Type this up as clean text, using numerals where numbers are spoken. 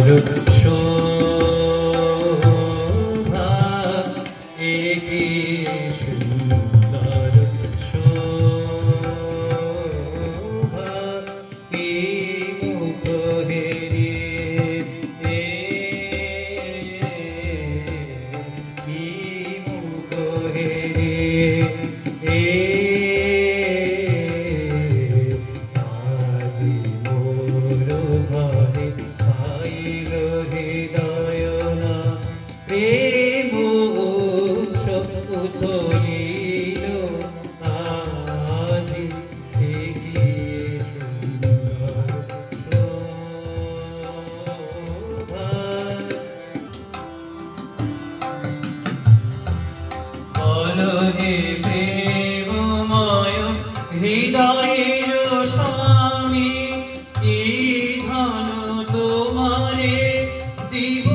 শোভা একি সুন্দর শোভা কি মুখ হেরিয়ে কি মুখ হেরিয়ে আজি মোর ঘরে আইল হৃদয়না প্রেম উৎসব উথলিল আজি এগিয়ে সুন্দর শোভা বলো হে প্রেমময় হৃদয়ের স্বামী কি ধন তোমারে দিব